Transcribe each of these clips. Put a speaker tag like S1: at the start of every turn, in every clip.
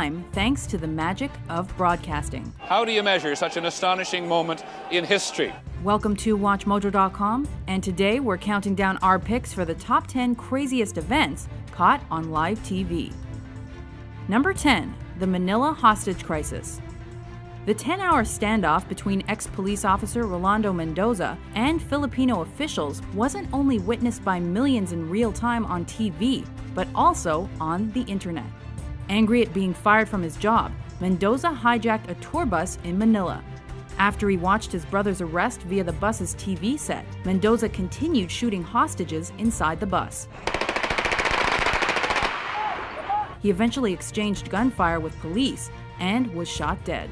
S1: thanks to the magic of broadcasting.
S2: How do you measure such an astonishing moment in history?
S1: Welcome to WatchMojo.com, and today we're counting down our picks for the top 10 craziest events caught on live TV. Number 10, the Manila hostage crisis. The 10-hour standoff between ex-police officer Rolando Mendoza and Filipino officials wasn't only witnessed by millions in real time on TV, but also on the internet. Angry at being fired from his job, Mendoza hijacked a tour bus in Manila. After he watched his brother's arrest via the bus's TV set, Mendoza continued shooting hostages inside the bus. He eventually exchanged gunfire with police and was shot dead.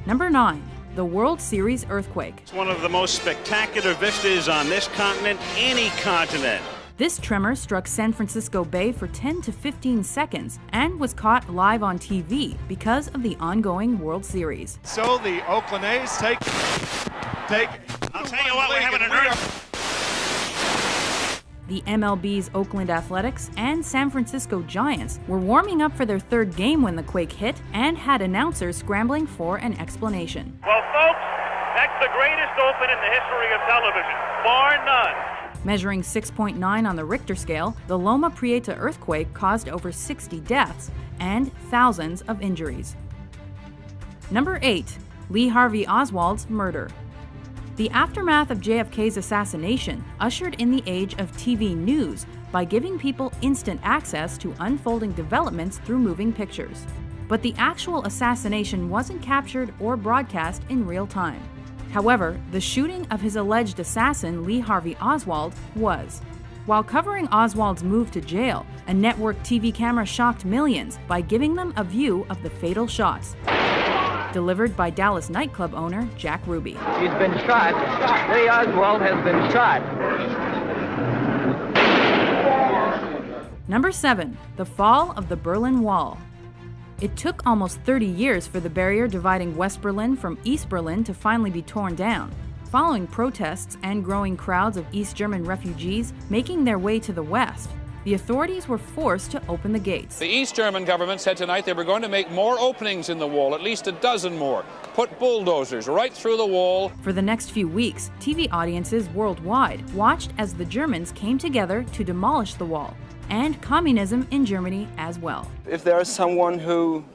S1: Number 9, the World Series earthquake.
S3: It's one of the most spectacular vistas on this continent, any continent.
S1: This tremor struck San Francisco Bay for 10 to 15 seconds and was caught live on TV because of the ongoing World Series.
S4: So the Oakland A's take.
S3: I'll tell you what, we're having an earthquake.
S1: The MLB's Oakland Athletics and San Francisco Giants were warming up for their third game when the quake hit and had announcers scrambling for an explanation.
S5: Well, folks, that's the greatest open in the history of television, bar none.
S1: Measuring 6.9 on the Richter scale, the Loma Prieta earthquake caused over 60 deaths and thousands of injuries. Number 8, Lee Harvey Oswald's murder. The aftermath of JFK's assassination ushered in the age of TV news by giving people instant access to unfolding developments through moving pictures. But the actual assassination wasn't captured or broadcast in real time. However, the shooting of his alleged assassin, Lee Harvey Oswald, was. While covering Oswald's move to jail, a network TV camera shocked millions by giving them a view of the fatal shots. Delivered by Dallas nightclub owner Jack Ruby.
S6: He's been shot. Lee Oswald has been shot.
S1: Number 7, the fall of the Berlin Wall. It took almost 30 years for the barrier dividing West Berlin from East Berlin to finally be torn down, following protests and growing crowds of East German refugees making their way to the West. The authorities were forced to open the gates.
S2: The East German government said tonight they were going to make more openings in the wall, at least a dozen more. Put bulldozers right through the wall.
S1: For the next few weeks, TV audiences worldwide watched as the Germans came together to demolish the wall, and communism in Germany as well.
S7: If there is someone who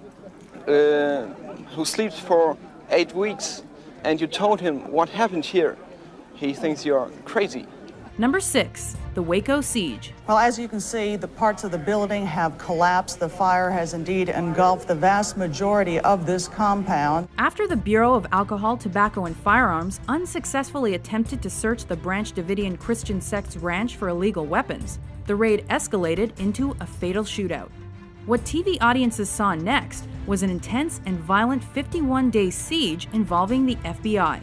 S7: sleeps for 8 weeks and you told him what happened here, he thinks you're crazy.
S1: Number 6, the Waco siege.
S8: Well, as you can see, the parts of the building have collapsed. The fire has indeed engulfed the vast majority of this compound.
S1: After the Bureau of Alcohol, Tobacco, and Firearms unsuccessfully attempted to search the Branch Davidian Christian sect's ranch for illegal weapons, the raid escalated into a fatal shootout. What TV audiences saw next was an intense and violent 51-day siege involving the FBI.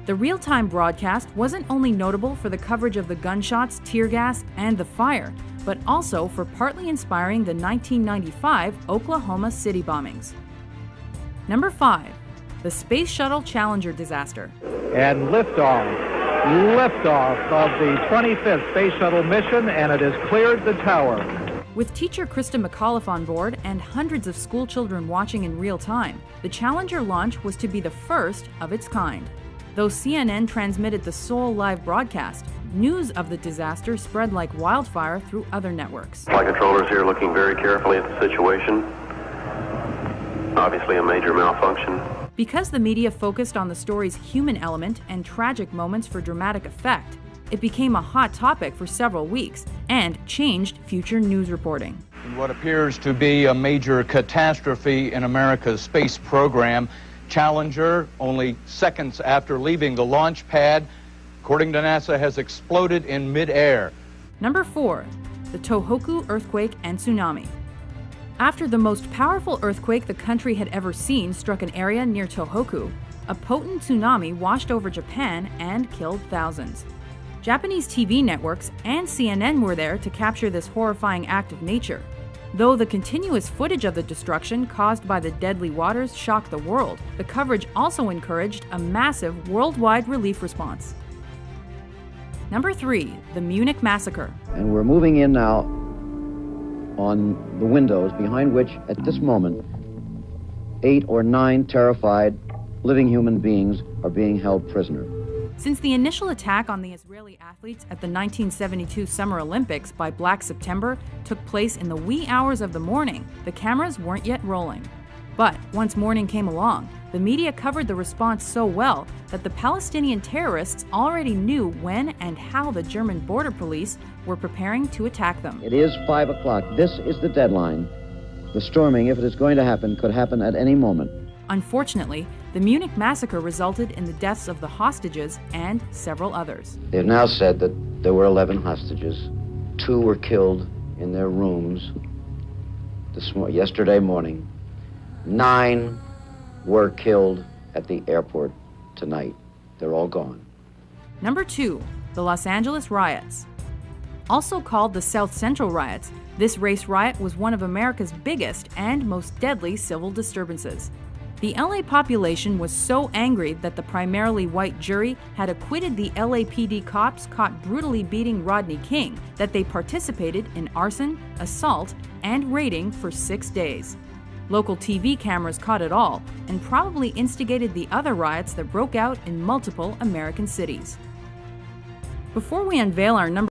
S1: The real-time broadcast wasn't only notable for the coverage of the gunshots, tear gas, and the fire, but also for partly inspiring the 1995 Oklahoma City bombings. Number 5, the Space Shuttle Challenger disaster.
S6: And liftoff of the 25th Space Shuttle mission, and it has cleared the tower.
S1: With teacher Krista McAuliffe on board and hundreds of school children watching in real time, the Challenger launch was to be the first of its kind. Though CNN transmitted the sole live broadcast, news of the disaster spread like wildfire through other networks.
S9: Flight controllers here looking very carefully at the situation. Obviously a major malfunction.
S1: Because the media focused on the story's human element and tragic moments for dramatic effect, it became a hot topic for several weeks and changed future news reporting.
S10: What appears to be a major catastrophe in America's space program, Challenger, only seconds after leaving the launch pad, according to NASA, has exploded in midair.
S1: Number 4, the Tohoku earthquake and tsunami. After the most powerful earthquake the country had ever seen struck an area near Tohoku, a potent tsunami washed over Japan and killed thousands. Japanese TV networks and CNN were there to capture this horrifying act of nature. Though the continuous footage of the destruction caused by the deadly waters shocked the world, the coverage also encouraged a massive worldwide relief response. Number 3, the Munich Massacre.
S11: And we're moving in now on the windows behind which, at this moment, 8 or 9 terrified living human beings are being held prisoner.
S1: Since the initial attack on the Israeli athletes at the 1972 Summer Olympics by Black September took place in the wee hours of the morning, the cameras weren't yet rolling. But once morning came along, the media covered the response so well that the Palestinian terrorists already knew when and how the German border police were preparing to attack them.
S11: It is 5 o'clock. This is the deadline. The storming, if it is going to happen, could happen at any moment.
S1: Unfortunately, the Munich massacre resulted in the deaths of the hostages and several others.
S11: They have now said that there were 11 hostages. 2 were killed in their rooms yesterday morning. 9 were killed at the airport tonight. They're all gone.
S1: Number 2, the Los Angeles riots. Also called the South Central riots, this race riot was one of America's biggest and most deadly civil disturbances. The LA population was so angry that the primarily white jury had acquitted the LAPD cops caught brutally beating Rodney King that they participated in arson, assault, and raiding for 6 days. Local TV cameras caught it all and probably instigated the other riots that broke out in multiple American cities. Before we unveil our number